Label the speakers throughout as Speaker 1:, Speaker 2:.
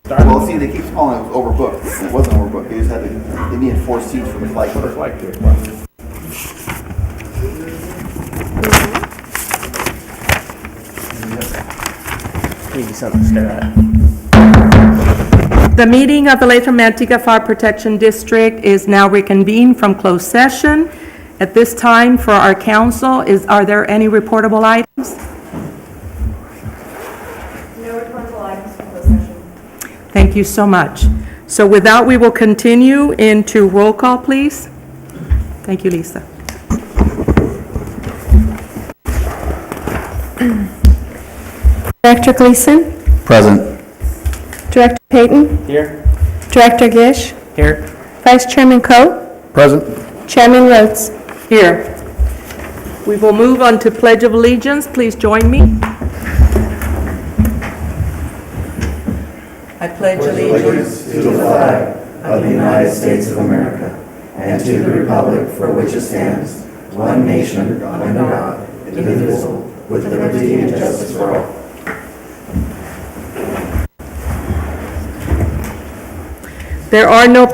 Speaker 1: Well, see, they keep calling it overbooked. It wasn't overbooked. They just had they needed 4 seats for the flight crew.
Speaker 2: Maybe something to stare at.
Speaker 3: The meeting of the Lathrop Manteca Fire Protection District is now reconvened from closed session. At this time, for our council, are there any reportable items?
Speaker 4: No reportable items from closed session.
Speaker 3: Thank you so much. So with that, we will continue into roll call, please. Thank you, Lisa.
Speaker 4: Director Gleason?
Speaker 1: Present.
Speaker 4: Director Payton?
Speaker 2: Here?
Speaker 4: Director Gish?
Speaker 2: Here?
Speaker 4: Vice Chairman Coe?
Speaker 1: Present.
Speaker 4: Chairman Rhodes?
Speaker 3: Here. We will move on to Pledge of Allegiance. Please join me. I pledge allegiance
Speaker 5: To the flag of the United States of America and to the republic for which it stands, one nation, under God, indivisible, with liberty and justice for all.
Speaker 3: There are no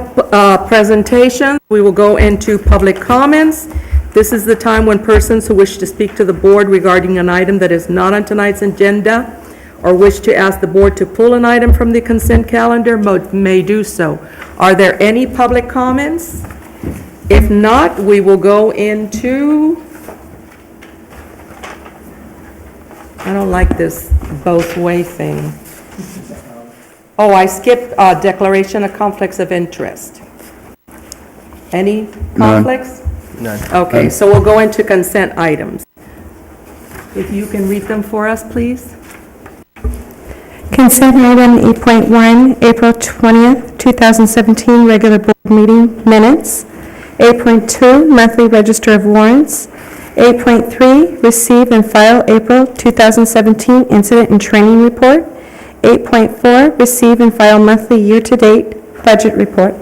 Speaker 3: presentations. We will go into public comments. This is the time when persons who wish to speak to the board regarding an item that is not on tonight's agenda or wish to ask the board to pull an item from the consent calendar may do so. Are there any public comments? If not, we will go into, I don't like this both way thing. Oh, I skipped declaration of conflicts of interest. Any conflicts?
Speaker 2: None.
Speaker 3: Okay, so we'll go into consent items. If you can read them for us, please.
Speaker 4: Consent item 8.1, April 20th, 2017, regular board meeting minutes. 8.2, monthly register of warrants. 8.3, receive and file April 2017 incident and training report. 8.4, receive and file monthly year-to-date budget report.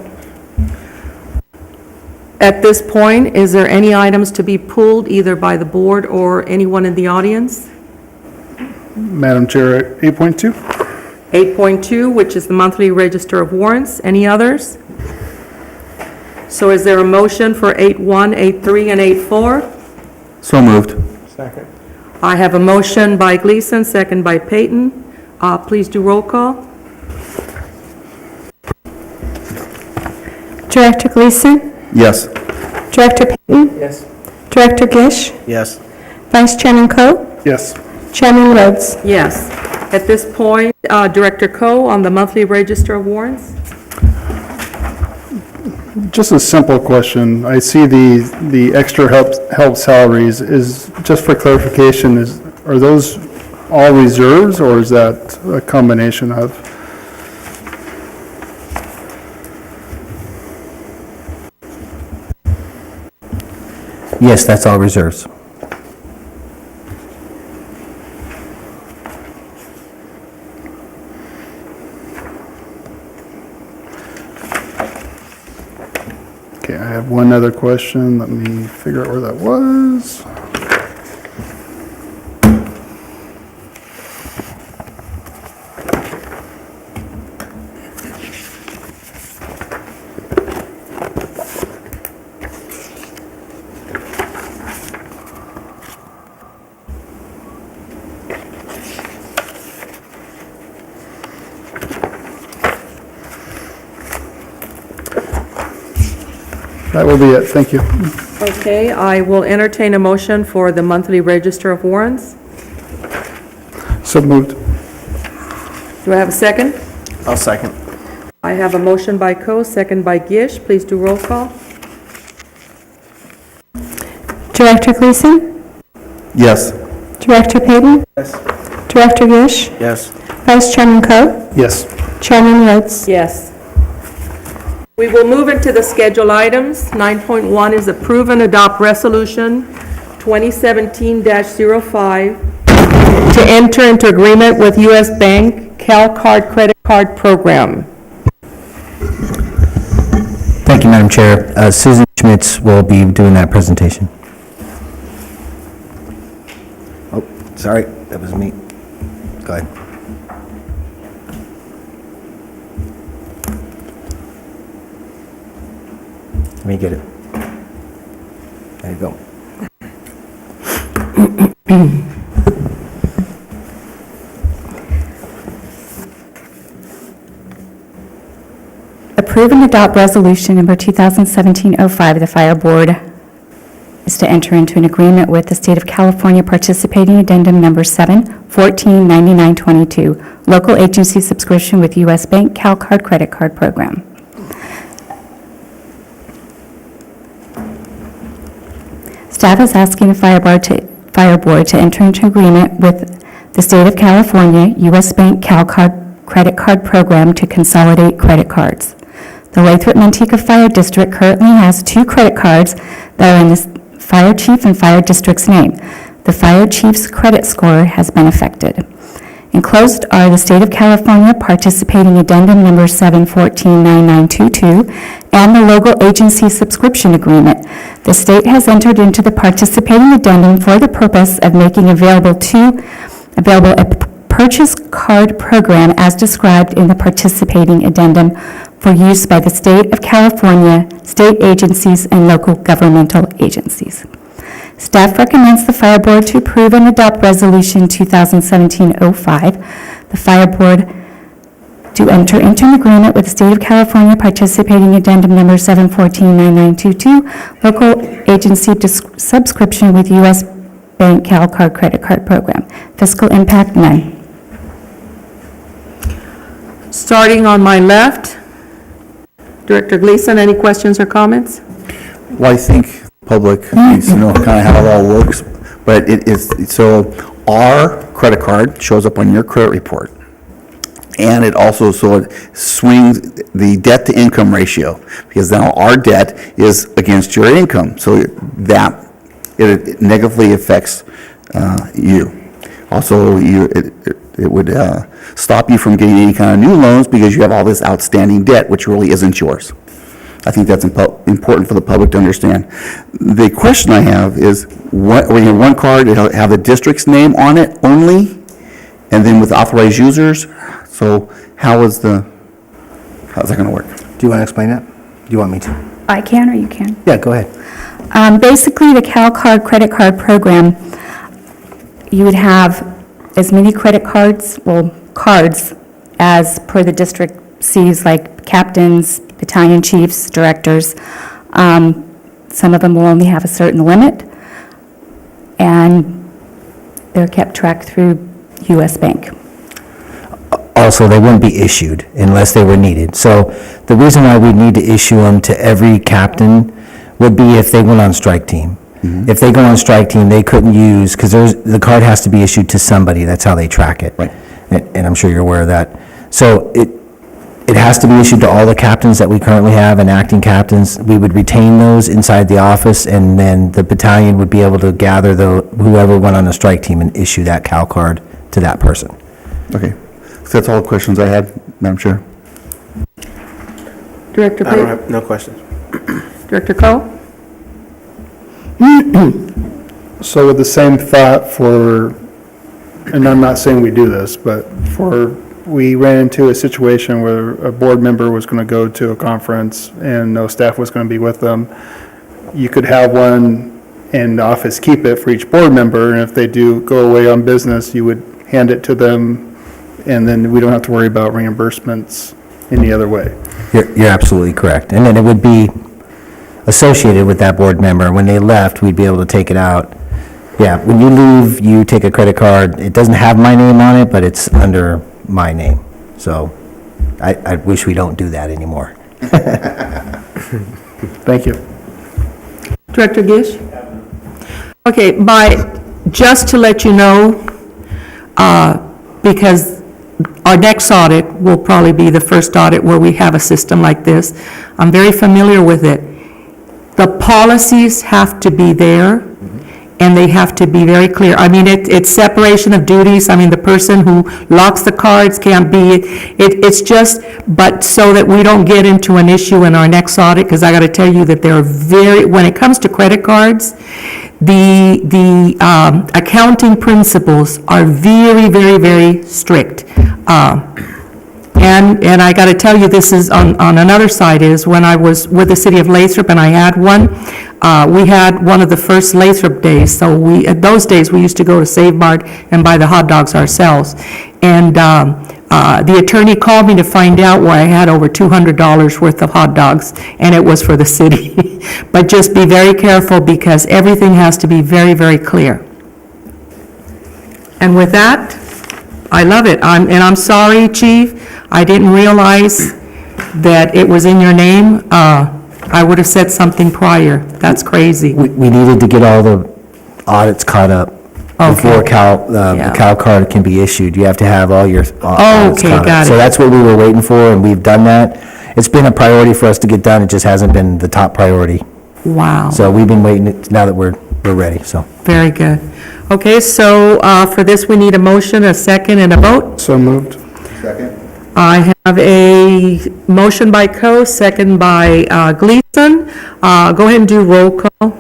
Speaker 3: At this point, is there any items to be pulled either by the board or anyone in the audience?
Speaker 6: Madam Chair, 8.2.
Speaker 3: 8.2, which is the monthly register of warrants. Any others? So is there a motion for 8.1, 8.3, and 8.4?
Speaker 1: So moved.
Speaker 2: Second.
Speaker 3: I have a motion by Gleason, second by Payton. Please do roll call.
Speaker 4: Director Gleason?
Speaker 1: Yes.
Speaker 4: Director Payton?
Speaker 2: Yes.
Speaker 4: Director Gish?
Speaker 2: Yes.
Speaker 4: Vice Chairman Coe?
Speaker 6: Yes.
Speaker 4: Chairman Rhodes?
Speaker 3: Yes. At this point, Director Coe on the monthly register of warrants.
Speaker 6: Just a simple question. I see the extra help salaries. Is, just for clarification, are those all reserves, or is that a combination of?
Speaker 7: Yes, that's all reserves.
Speaker 6: Okay, I have one other question. Let me figure out where that was. That will be it. Thank you.
Speaker 3: Okay, I will entertain a motion for the monthly register of warrants.
Speaker 6: So moved.
Speaker 3: Do I have a second?
Speaker 2: I'll second.
Speaker 3: I have a motion by Coe, second by Gish. Please do roll call.
Speaker 4: Director Gleason?
Speaker 1: Yes.
Speaker 4: Director Payton?
Speaker 2: Yes.
Speaker 4: Director Gish?
Speaker 2: Yes.
Speaker 4: Vice Chairman Coe?
Speaker 6: Yes.
Speaker 4: Chairman Rhodes?
Speaker 3: Yes. We will move into the schedule items. 9.1 is approve and adopt resolution 2017-05 to enter into agreement with U.S. Bank CalCard credit card program.
Speaker 7: Thank you, Madam Chair. Susan Schmitz will be doing that presentation. Oh, sorry, that was me. Go ahead. Let me get it. There you go.
Speaker 8: Approve and adopt resolution number 2017-05. The Fire Board is to enter into an agreement with the State of California participating addendum number 7149922, local agency subscription with U.S. Bank CalCard credit card program. Staff is asking the Fire Board to enter into agreement with the State of California U.S. Bank CalCard credit card program to consolidate credit cards. The Lathrop Manteca Fire District currently has 2 credit cards that are in the Fire Chief and Fire District's name. The Fire Chief's credit score has been affected. Enclosed are the State of California participating addendum number 7149922 and the local agency subscription agreement. The state has entered into the participating addendum for the purpose of making available a purchase card program as described in the participating addendum for use by the State of California, state agencies, and local governmental agencies. Staff recommends the Fire Board to approve and adopt Resolution 2017-05. The Fire Board to enter into an agreement with the State of California participating addendum number 7149922, local agency subscription with U.S. Bank CalCard credit card program. Fiscal impact, none.
Speaker 3: Starting on my left, Director Gleason, any questions or comments?
Speaker 9: Well, I think the public needs to know kind of how it all works, but it is, so our credit card shows up on your credit report. And it also, so it swings the debt to income ratio, because now our debt is against your income, so that it negatively affects you. Also, it would stop you from getting any kind of new loans because you have all this outstanding debt, which really isn't yours. I think that's important for the public to understand. The question I have is, when you have one card, it'll have the district's name on it only, and then with authorized users. So how's that going to work?
Speaker 7: Do you want to explain that? Do you want me to?
Speaker 8: I can or you can?
Speaker 7: Yeah, go ahead.
Speaker 8: Basically, the CalCard credit card program, you would have as many credit cards, cards as per the district sees, like captains, battalion chiefs, directors. Some of them will only have a certain limit, and they're kept track through U.S. Bank.
Speaker 7: Also, they wouldn't be issued unless they were needed. So the reason why we need to issue them to every captain would be if they went on strike team. Mm-hmm. If they go on strike team, they couldn't use, because the card has to be issued to somebody. That's how they track it.
Speaker 9: Right.
Speaker 7: And I'm sure you're aware of that. So it has to be issued to all the captains that we currently have and acting captains. We would retain those inside the office, and then the battalion would be able to gather whoever went on the strike team and issue that Cal card to that person.
Speaker 9: Okay. So that's all the questions I had, Madam Chair.
Speaker 3: Director
Speaker 2: I don't
Speaker 3: Pate?
Speaker 2: have, no questions.
Speaker 3: Director Coe?
Speaker 6: So with the same thought for, and I'm not saying we do this, but we ran into a situation where a board member was going to go to a conference and no staff was going to be with them. You could have one in the office, keep it for each board member, and if they do go away on business, you would hand it to them, and then we don't have to worry about reimbursements any other way.
Speaker 7: You're absolutely correct. And then it would be associated with that board member. When they left, we'd be able to take it out. Yeah, when you leave, you take a credit card. It doesn't have my name on it, but it's under my name. So I wish we don't do that anymore.
Speaker 6: Thank you.
Speaker 3: Director Gish? Okay, just to let you know, because our next audit will probably be the first audit where we have a system like this. I'm very familiar with it. The policies have to be there, and they have to be very clear. I mean, it's separation of duties. I mean, the person who locks the cards can't be, it's just, but so that we don't get into an issue in our next audit, because I got to tell you that they're when it comes to credit cards, the accounting principles are very, very, very strict. And I got to tell you, this is on another side, is when I was with the city of Lathrop and I had one, we had one of the first Lathrop days. So at those days, we used to go to Save Mart and buy the hot dogs ourselves. And the attorney called me to find out why I had over $200 worth of hot dogs, and it was for the city. But just be very careful, because everything has to be very, very clear. And with that, I love it. And I'm sorry, Chief, I didn't realize that it was in your name. I would have said something prior. That's crazy.
Speaker 7: We needed to get all the audits caught up before the Cal card can be issued. You have to have all your audits
Speaker 3: Okay,
Speaker 7: caught up.
Speaker 3: got it.
Speaker 7: So that's what we were waiting for, and we've done that. It's been a priority for us to get done, it just hasn't been the top priority.
Speaker 3: Wow.
Speaker 7: So we've been waiting, now that we're ready, so.
Speaker 3: Very good. Okay, so for this, we need a motion, a second, and a vote.
Speaker 6: So moved.
Speaker 1: Second?
Speaker 3: I have a motion by Coe, second by Gleason. Go ahead and do roll call.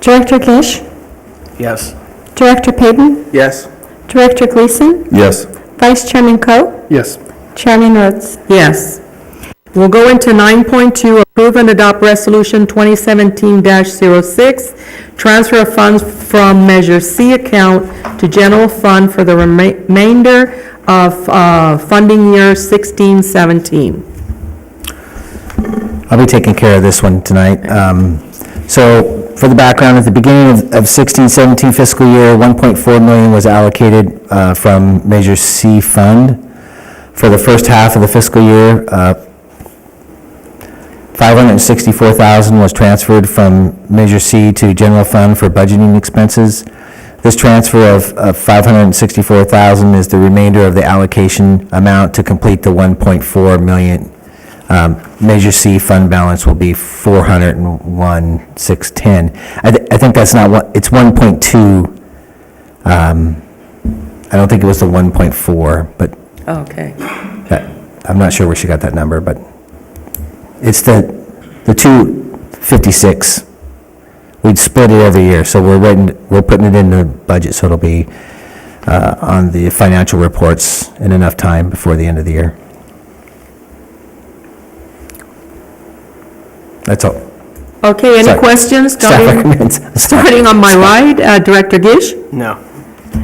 Speaker 4: Director Gish,
Speaker 2: Yes.
Speaker 4: Director Payton,
Speaker 2: Yes.
Speaker 4: Director Gleason,
Speaker 9: Yes.
Speaker 4: Vice Chairman Coe,
Speaker 6: Yes.
Speaker 4: Chairman Rhodes.
Speaker 3: Yes. We'll go into 9.2, approve and adopt resolution 2017-06, transfer of funds from Measure C account to general fund for the remainder of funding year 16-17.
Speaker 7: I'll be taking care of this one tonight. So, for the background, at the beginning of 16-17 fiscal year, $1.4 million was allocated from Measure C fund. For the first half of the fiscal year, $564,000 was transferred from Measure C to general fund for budgeting expenses. This transfer of $564,000 is the remainder of the allocation amount to complete the $1.4 million. Measure C fund balance will be $401,610. I think that's not what, it's 1.2. I don't think it was the 1.4, but
Speaker 3: Okay.
Speaker 7: I'm not sure where she got that number, but it's the 256. We'd split it every year, so we're putting it in the budget, so it'll be on the financial reports in enough time before the end of the year. That's all.
Speaker 3: Okay, any
Speaker 7: Sorry.
Speaker 3: questions?
Speaker 7: Staff recommends.
Speaker 3: Starting on my right, Director Gish,
Speaker 2: No.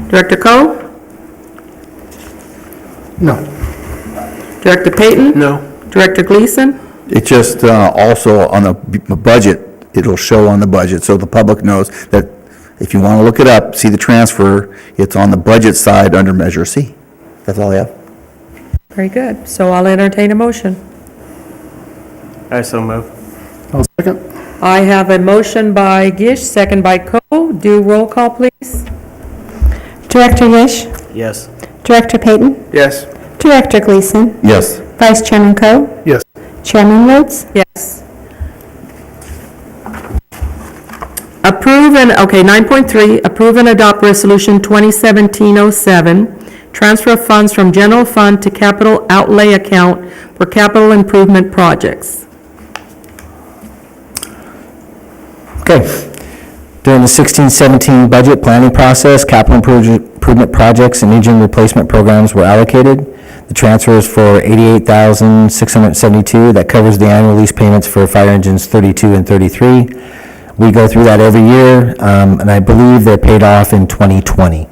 Speaker 3: Director Coe,
Speaker 6: No.
Speaker 3: Director Payton,
Speaker 2: No.
Speaker 3: Director Gleason.
Speaker 9: It just also on the budget, it'll show on the budget, so the public knows that if you want to look it up, see the transfer, it's on the budget side under Measure C. That's all I have.
Speaker 3: Very good. So I'll entertain a motion.
Speaker 2: I so move.
Speaker 6: I'll second.
Speaker 3: I have a motion by Gish, second by Coe. Do roll call, please.
Speaker 4: Director Gish,
Speaker 2: Yes.
Speaker 4: Director Payton,
Speaker 2: Yes.
Speaker 4: Director Gleason,
Speaker 9: Yes.
Speaker 4: Vice Chairman Coe,
Speaker 6: Yes.
Speaker 4: Chairman Rhodes.
Speaker 3: Yes. Approve and, okay, 9.3, approve and adopt resolution 2017-07, transfer of funds from general fund to capital outlay account for capital improvement projects.
Speaker 7: Okay. During the 16-17 budget planning process, capital improvement projects and engine replacement programs were allocated. The transfer is for $88,672. That covers the annual lease payments for fire engines 32 and 33. We go through that every year, and I believe they're paid off in 2020.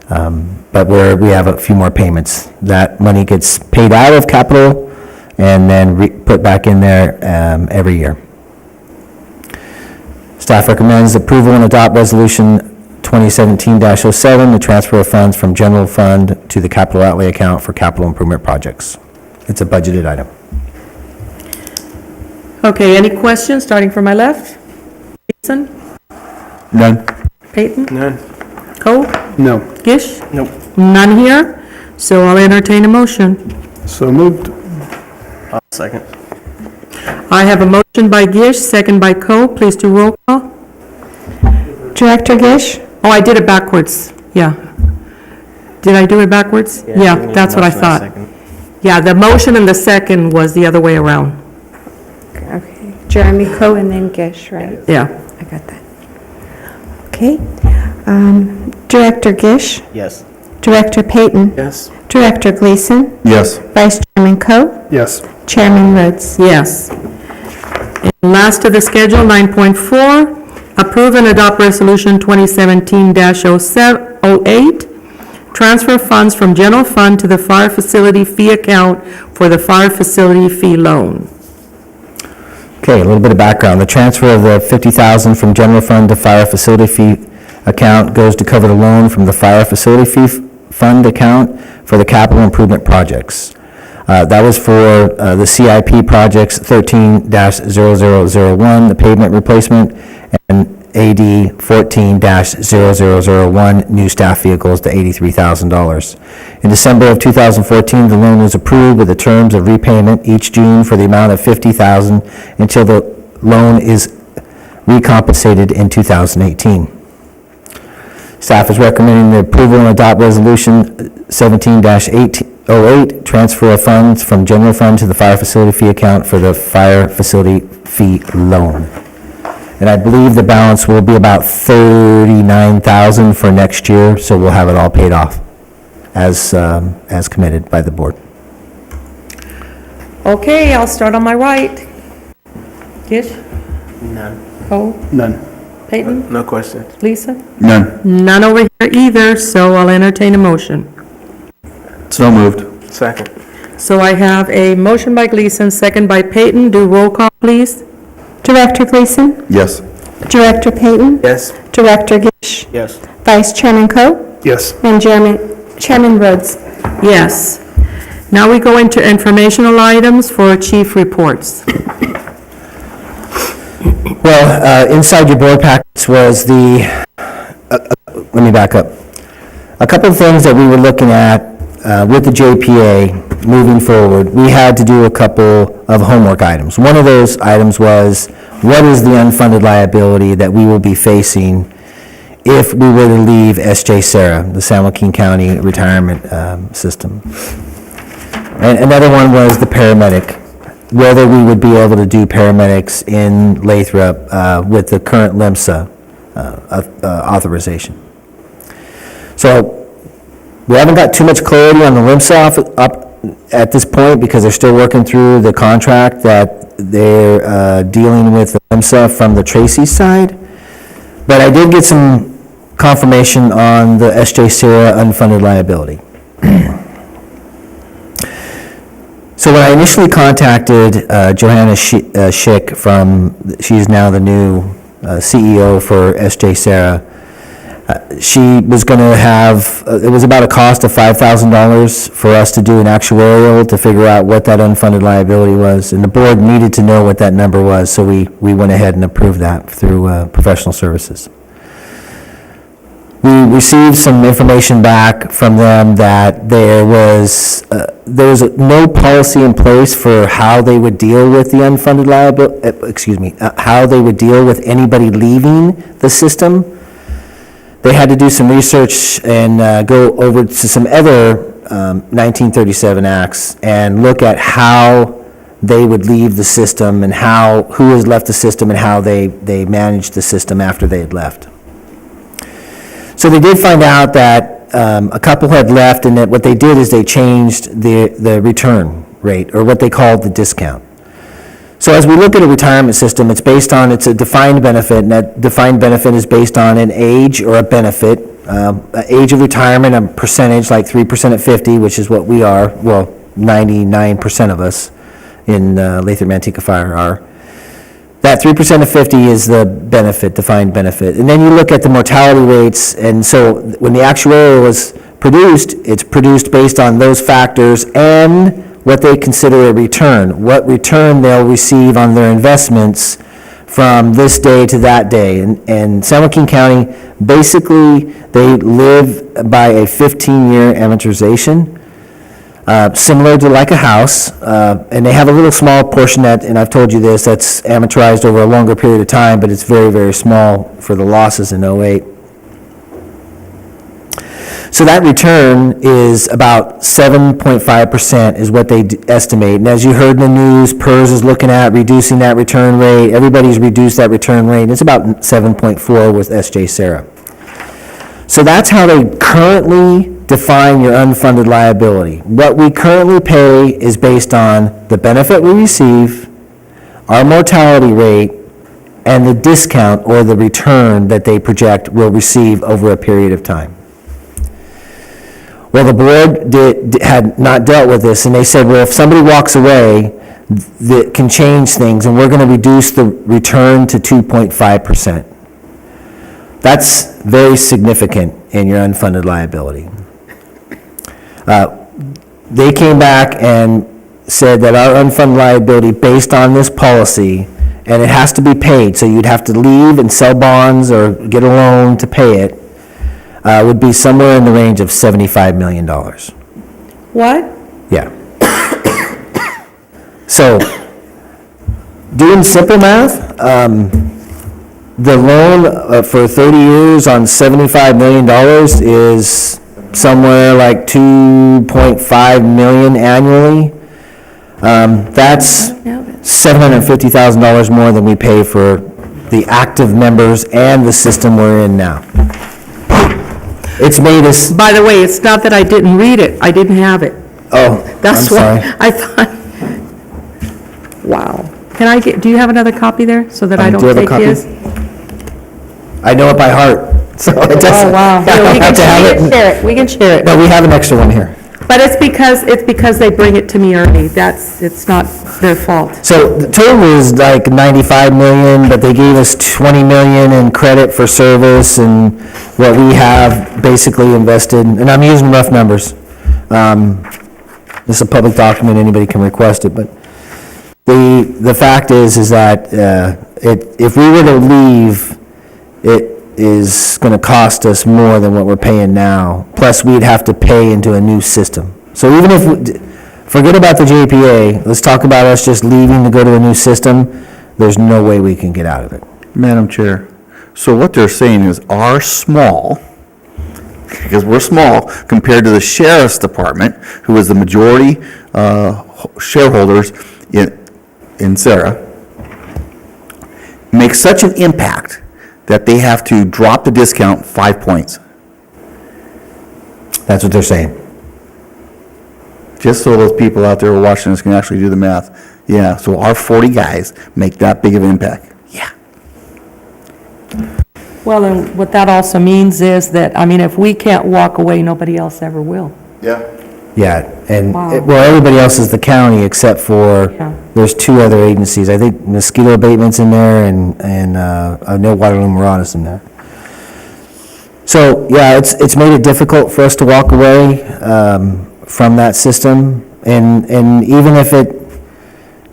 Speaker 7: But we have a few more payments. That money gets paid out of capital and then put back in there every year. Staff recommends approval and adopt resolution 2017-07, the transfer of funds from general fund to the capital outlay account for capital improvement projects. It's a budgeted item.
Speaker 3: Okay, any questions, starting from my left? Gleason?
Speaker 9: None?
Speaker 3: Payton?
Speaker 2: None.
Speaker 3: Coe?
Speaker 6: No.
Speaker 3: Gish?
Speaker 2: Nope.
Speaker 3: None here, so I'll entertain a motion.
Speaker 6: So moved.
Speaker 2: I'll second.
Speaker 3: I have a motion by Gish, second by Coe. Please do roll call.
Speaker 4: Director Gish,
Speaker 3: Oh, I did it backwards, yeah. Did I do it backwards? Yeah, that's what I thought. Yeah, the motion and the second was the other way around,
Speaker 4: okay, Jeremy Coe and then Gish, right?
Speaker 3: yeah.
Speaker 4: I got that. Okay. Director Gish,
Speaker 2: Yes.
Speaker 4: Director Payton.
Speaker 2: Yes.
Speaker 4: Director Gleason.
Speaker 9: Yes.
Speaker 4: Vice Chairman Coe.
Speaker 6: Yes.
Speaker 4: Chairman Rhodes.
Speaker 3: Yes. And last of the schedule, 9.4, approve and adopt Resolution 2017-08, transfer funds from general fund to the fire facility fee account for the fire facility fee loan.
Speaker 7: Okay, a little bit of background. The transfer of the $50,000 from general fund to fire facility fee account goes to cover the loan from the fire facility fee fund account for the capital improvement projects. That was for the CIP projects 13-0001, the pavement replacement, and AD 14-0001, new staff vehicles to $83,000. In December of 2014, the loan was approved with the terms of repayment each June for the amount of $50,000 until the loan is recompensated in 2018. Staff is recommending the approval and adopt Resolution 17-08, transfer of funds from general fund to the fire facility fee account for the fire facility fee loan. And I believe the balance will be about $39,000 for next year, so we'll have it all paid off as committed by the board.
Speaker 3: Okay, I'll start on my right. Gish?
Speaker 2: None.
Speaker 3: Cole?
Speaker 6: None.
Speaker 3: Peyton?
Speaker 2: No questions.
Speaker 3: Lisa?
Speaker 9: None.
Speaker 3: None over here either, so I'll entertain a motion.
Speaker 9: So moved.
Speaker 2: Second.
Speaker 3: So I have a motion by Gleason, second by Peyton. Do roll call, please.
Speaker 4: Director Gleason.
Speaker 9: Yes.
Speaker 4: Director Payton.
Speaker 2: Yes.
Speaker 4: Director Gish.
Speaker 2: Yes.
Speaker 4: Vice Chairman Coe.
Speaker 6: Yes.
Speaker 4: And Chairman Rhodes.
Speaker 3: Yes. Now we go into informational items for chief reports.
Speaker 7: Well, inside your board packets was the, let me back up. A couple of things that we were looking at with the JPA moving forward. We had to do a couple of homework items. One of those items was, what is the unfunded liability that we will be facing if we were to leave S.J. Sarah, the San Joaquin County Retirement System? And another one was the paramedic, whether we would be able to do paramedics in Lathrop with the current LIMSA authorization. So we haven't got too much clarity on the LIMSA up at this point because they're still working through the contract that they're dealing with the LIMSA from the Tracy side. But I did get some confirmation on the S.J. Sarah unfunded liability. So when I initially contacted Johanna Schick she's now the new CEO for S.J. Sarah, she was going to have, it was about a cost of $5,000 for us to do an actuarial to figure out what that unfunded liability was, and the board needed to know what that number was, so we went ahead and approved that through professional services. We received some information back from them that there was no policy in place for how they would deal with the unfunded liability, how they would deal with anybody leaving the system. They had to do some research and go over to some other 1937 acts and look at how they would leave the system and who has left the system and how they managed the system after they had left. So they did find out that a couple had left, and that what they did is they changed the return rate, or what they called the discount. So as we look at a retirement system, it's a defined benefit, and that defined benefit is based on an age or a benefit, age of retirement, a percentage, like 3% at 50, which is what we are, well, 99% of us in Lathrop Manteca Fire are. That 3% of 50 is the benefit, defined benefit. And then you look at the mortality rates, and so when the actuarial was produced, it's produced based on those factors and what they consider a return, what return they'll receive on their investments from this day to that day. And San Joaquin County, basically, they live by a 15-year amortization, similar to like a house, and they have a little small portion and I've told you this, that's amortized over a longer period of time, but it's very, very small for the losses in 08. So that return is about 7.5% is what they estimate. And as you heard in the news, PERS is looking at reducing that return rate. Everybody's reduced that return rate. It's about 7.4 with S.J. Sarah. So that's how they currently define your unfunded liability. What we currently pay is based on the benefit we receive, our mortality rate, and the discount or the return that they project we'll receive over a period of time. Well, the board had not dealt with this, and they said, well, if somebody walks away, that can change things, and we're going to reduce the return to 2.5%. That's very significant in your unfunded liability. They came back and said that our unfunded liability, based on this policy, and it has to be paid, so you'd have to leave and sell bonds or get a loan to pay it, would be somewhere in the range of $75 million.
Speaker 3: What?
Speaker 7: Yeah. So, doing simple math, the loan for 30 years on $75 million is somewhere like $2.5 million annually. That's $750,000 more than we pay for the active members and the system we're in now. It's made us,
Speaker 3: By the way, it's not that I didn't read it, I didn't have it.
Speaker 7: oh, I'm
Speaker 3: That's why
Speaker 7: sorry.
Speaker 3: I thought, wow. Can I get, do you have another copy there, so that I
Speaker 7: Do
Speaker 3: don't
Speaker 7: you have a
Speaker 3: take
Speaker 7: copy?
Speaker 3: his?
Speaker 7: I know it by heart, so it doesn't.
Speaker 3: Oh, wow.
Speaker 7: I
Speaker 3: Yeah,
Speaker 7: don't
Speaker 3: we
Speaker 7: have to have
Speaker 3: can
Speaker 7: it.
Speaker 3: share it, we can share it.
Speaker 7: No, we have an extra one here.
Speaker 3: But it's because they bring it to me early, it's not their fault.
Speaker 7: So the total is like 95 million, but they gave us 20 million in credit for service, and what we have basically invested, and I'm using rough numbers. This is a public document, anybody can request it, but the fact is that if we were to leave, it is going to cost us more than what we're paying now. Plus, we'd have to pay into a new system. So even if, forget about the JPA, let's talk about us just leaving to go to a new system, there's no way we can get out of it.
Speaker 9: Madam Chair, so what they're saying is our small, because we're small compared to the sheriff's department, who is the majority shareholders in Sarah, makes such an impact that they have to drop the discount 5 points.
Speaker 7: That's what they're saying.
Speaker 9: Just so those people out there who are watching this can actually do the math. Yeah, so our 40 guys make that big of an impact. Yeah.
Speaker 3: Well, and what that also means is that, I mean, if we can't walk away, nobody else ever will.
Speaker 1: Yeah.
Speaker 7: Yeah, and,
Speaker 3: Wow.
Speaker 7: well, everybody else is the county except for,
Speaker 3: Yeah.
Speaker 7: there's 2 other agencies. I think mosquito abatement's in there, and I know Waterloo Marauders in there. So, yeah, it's made it difficult for us to walk away from that system, and even if the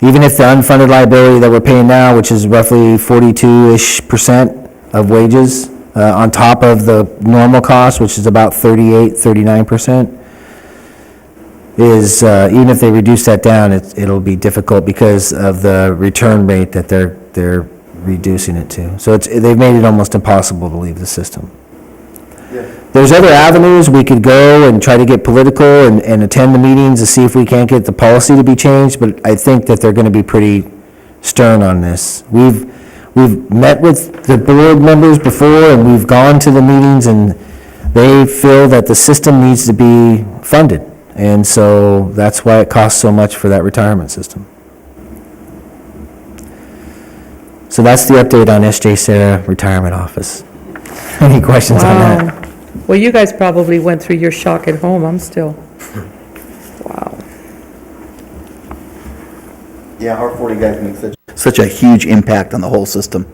Speaker 7: unfunded liability that we're paying now, which is roughly 42-ish% of wages, on top of the normal cost, which is about 39%, is, even if they reduce that down, it'll be difficult because of the return rate that they're reducing it to. So they've made it almost impossible to leave the system. There's other avenues. We could go and try to get political and attend the meetings to see if we can't get the policy to be changed, but I think that they're gonna be pretty stern on this. We've met with the board members before, and we've gone to the meetings, and they feel that the system needs to be funded. And so that's why it costs so much for that retirement system. So that's the update on SJ Sarah Retirement Office. Any questions on that?
Speaker 3: Wow. Well, you guys probably went through your shock at home, I'm still, wow.
Speaker 1: Yeah, our 40 guys make
Speaker 9: Such a huge impact on the whole system.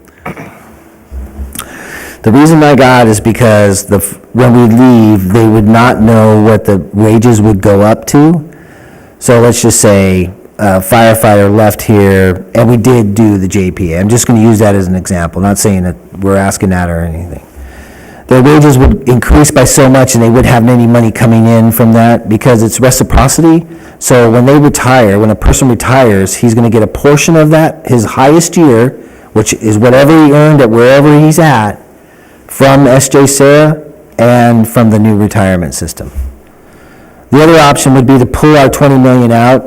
Speaker 7: The reason I got is because when we leave, they would not know what the wages would go up to. So let's just say a firefighter left here, and we did do the JPA. I'm just going to use that as an example, not saying that we're asking that or anything. Their wages would increase by so much, and they wouldn't have any money coming in from that because it's reciprocity. So when they retire, when a person retires, he's going to get a portion of that, his highest year, which is whatever he earned at wherever he's at, from SJ Sarah and from the new retirement system. The other option would be to pull our 20 million out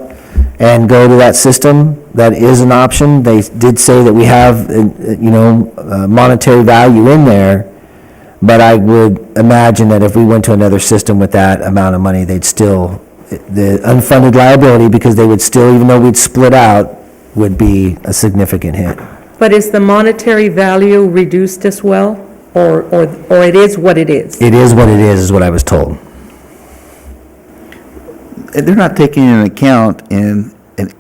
Speaker 7: and go to that system. That is an option. They did say that we have, monetary value in there, But I would imagine that if we went to another system with that amount of money, they'd still, the unfunded liability, because they would still, even though we'd split out, would be a significant hit.
Speaker 3: But is the monetary value reduced as well, or it is what it is?
Speaker 7: It is what it is what I was told.
Speaker 9: They're not taking into account an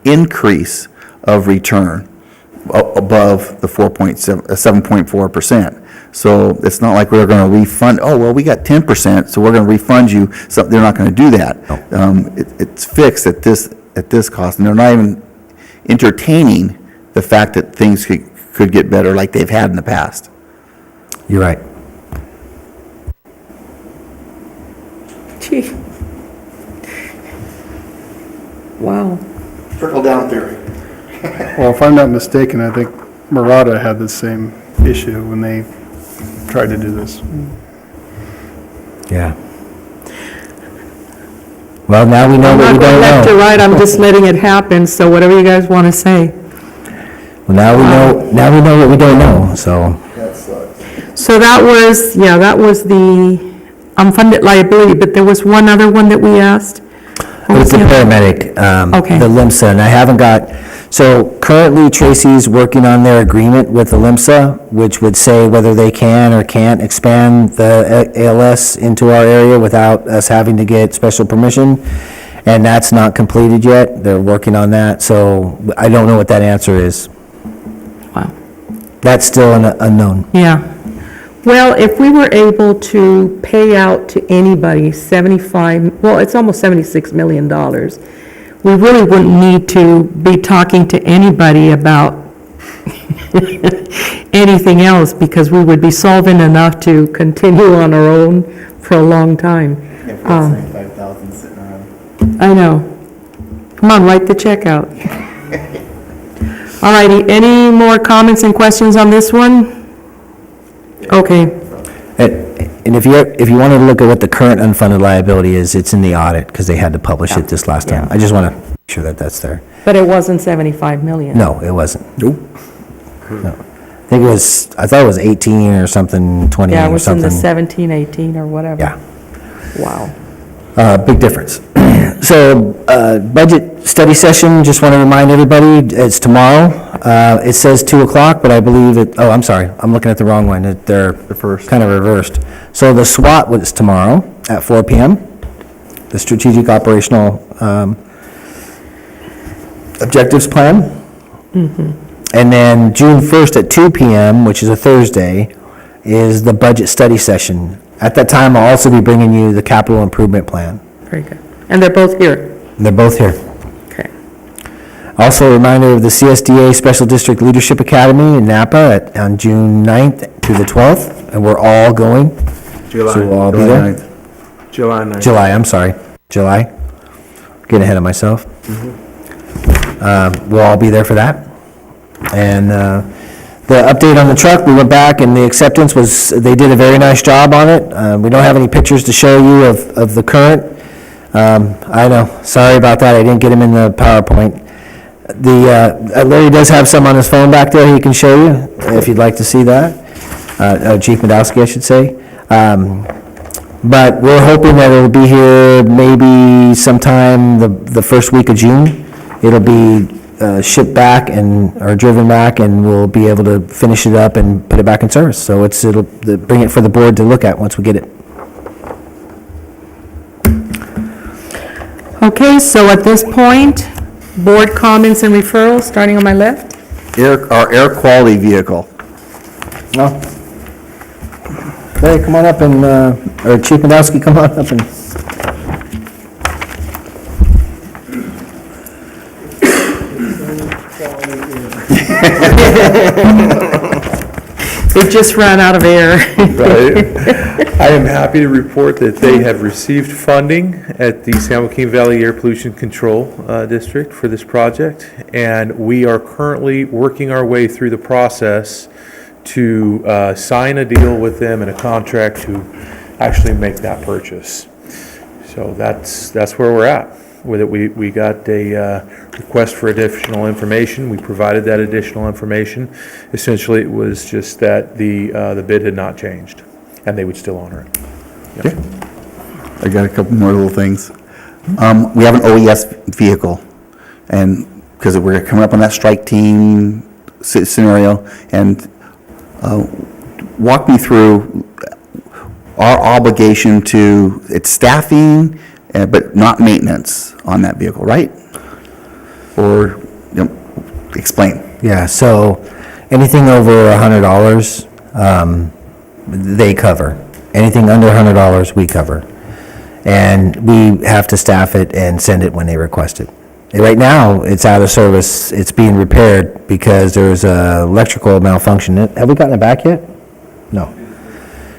Speaker 9: increase of return above the 7.4%. So it's not like we're going to refund, oh, well, we got 10%, so we're going to refund you. So they're not going to do that. It's fixed at this cost, and they're not even entertaining the fact that things could get better like they've had in the past.
Speaker 7: You're right.
Speaker 3: Gee. Wow.
Speaker 1: Trickle-down theory.
Speaker 6: Well, if I'm not mistaken, I think Murata had the same issue when they tried to do this.
Speaker 7: Yeah. Well, now we know
Speaker 3: I'm
Speaker 7: what we
Speaker 3: not going
Speaker 7: don't
Speaker 3: left to
Speaker 7: know.
Speaker 3: right, I'm just letting it happen, so whatever you guys want to say.
Speaker 7: Well, now we know what we don't know, so.
Speaker 1: That sucks.
Speaker 3: So that was the unfunded liability, but there was one other one that we asked? What
Speaker 7: It's
Speaker 3: was
Speaker 7: the
Speaker 3: the other-
Speaker 7: paramedic,
Speaker 3: Okay.
Speaker 7: the LIMSA, and I haven't got, so currently Tracy's working on their agreement with the LIMSA, which would say whether they can or can't expand the ALS into our area without us having to get special permission, and that's not completed yet. They're working on that, so I don't know what that answer is.
Speaker 3: Wow.
Speaker 7: That's still an unknown.
Speaker 3: Yeah. Well, if we were able to pay out to anybody it's almost $76 million, we really wouldn't need to be talking to anybody about anything else, because we would be solvent enough to continue on our own for a long time.
Speaker 1: Yeah, for 75,000 sitting around.
Speaker 3: I know. Come on, write the check out. All righty, any more comments and questions on this one? Okay,
Speaker 7: And if you wanted to look at what the current unfunded liability is, it's in the audit, because they had to publish it this last time.
Speaker 3: Yeah.
Speaker 7: I just want to make sure that that's there.
Speaker 3: but it wasn't 75 million.
Speaker 7: No, it wasn't. Nope. No. I thought it was 18 or something, 20
Speaker 3: Yeah, it
Speaker 7: or
Speaker 3: was in the
Speaker 7: something.
Speaker 3: 17, 18 or whatever.
Speaker 7: Yeah,
Speaker 3: Wow.
Speaker 7: big difference. So, budget study session, just want to remind everybody, it's tomorrow. It says 2 o'clock, but I believe I'm sorry, I'm looking at the wrong one. They're kind of reversed. So the SWAT was tomorrow at 4 PM, the Strategic Operational Objectives Plan. And then June 1st at 2 PM, which is a Thursday, is the budget study session. At that time, I'll also be bringing you the capital improvement plan.
Speaker 3: Very good. And they're both here?
Speaker 7: They're both here.
Speaker 3: Okay.
Speaker 7: Also, a reminder of the CSDA Special District Leadership Academy in Napa on June 9th through the 12th, and we're all going.
Speaker 2: July.
Speaker 7: So we'll all be there.
Speaker 2: July 9th.
Speaker 7: July, I'm sorry, July. Getting ahead of myself. We'll all be there for that. And the update on the truck, we went back and the acceptance was, they did a very nice job on it. We don't have any pictures to show you of the current. I know, sorry about that, I didn't get him in the PowerPoint. Larry does have some on his phone back there he can show you, if you'd like to see that. Chief Medowski, I should say. But we're hoping that it'll be here maybe sometime the first week of June. It'll be shipped back or driven back, and we'll be able to finish it up and put it back in service. So it'll bring it for the board to look at once we get it.
Speaker 3: Okay, so at this point, board comments and referrals, starting on my left.
Speaker 9: Our air quality vehicle.
Speaker 7: No. Larry, come on up and, or Chief Medowski, come on up and.
Speaker 3: It just ran out of air.
Speaker 10: Right. I am happy to report that they have received funding at the San Joaquin Valley Air Pollution Control District for this project, and we are currently working our way through the process to sign a deal with them and a contract to actually make that purchase. So that's where we're at with it. We got a request for additional information. We provided that additional information. Essentially, it was just that the bid had not changed. and they would still honor it.
Speaker 9: Okay. I got a couple more little things. We have an OES vehicle, and because we're coming up on that strike team scenario, and walk me through our obligation to, it's staffing, but not maintenance on that vehicle, right? Or, explain.
Speaker 7: Yeah, so anything over $100, they cover. Anything under $100, we cover. And we have to staff it and send it when they request it. And right now, it's out of service, it's being repaired because there's a electrical malfunction. Have we gotten it back yet? No.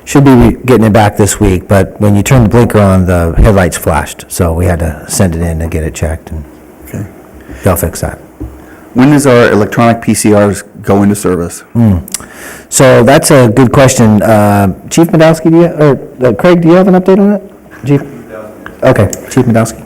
Speaker 7: Should be getting it back this week, but when you turn the blinker on, the headlights flashed, so we had to send it in to get it checked, and
Speaker 9: Okay.
Speaker 7: they'll fix that.
Speaker 9: When does our electronic PCRs go into service?
Speaker 7: So that's a good question. Chief Medowski, Craig, do you have an update on that? Chief? Okay, Chief Medowski.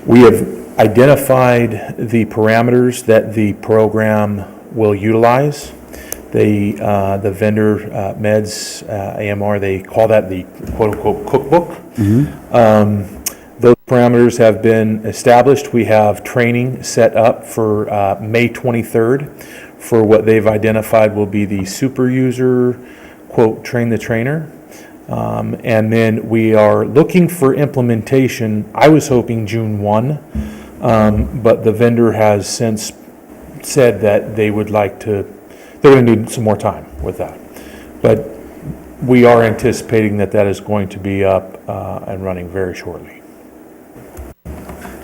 Speaker 10: We have identified the parameters that the program will utilize. The vendor, Meds, AMR, they call that the quote-unquote cookbook. Those parameters have been established. We have training set up for May 23rd for what they've identified will be the super user, quote, train the trainer. And then we are looking for implementation, I was hoping June 1, but the vendor has since said that they would like to, they're going to need some more time with that. But we are anticipating that that is going to be up and running very shortly.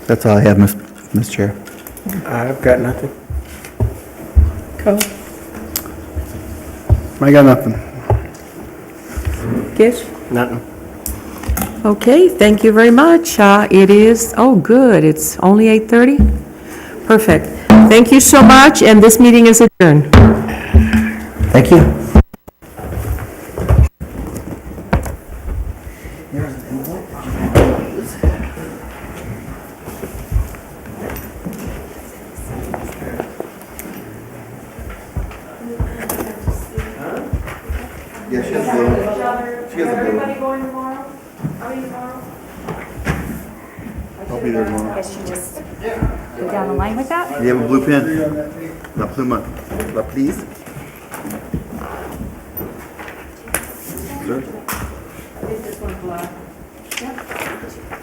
Speaker 9: That's all I have, Mr. Chair.
Speaker 2: I've got nothing.
Speaker 3: Cool.
Speaker 6: I got nothing.
Speaker 3: Gish?
Speaker 2: Nothing.
Speaker 3: Okay, thank you very much. It is, oh, good, it's only 8:30? Perfect. Thank you so much, and this meeting is adjourned.
Speaker 7: Thank you.
Speaker 1: Yeah, she has a bill. She has a bill.
Speaker 3: going tomorrow? Are you tomorrow?
Speaker 1: I'll be there tomorrow.
Speaker 8: Guess you just go down the line with that?
Speaker 1: Do you have a blue pen? La pluma. La please? Sir?
Speaker 3: Is this one black? Yeah.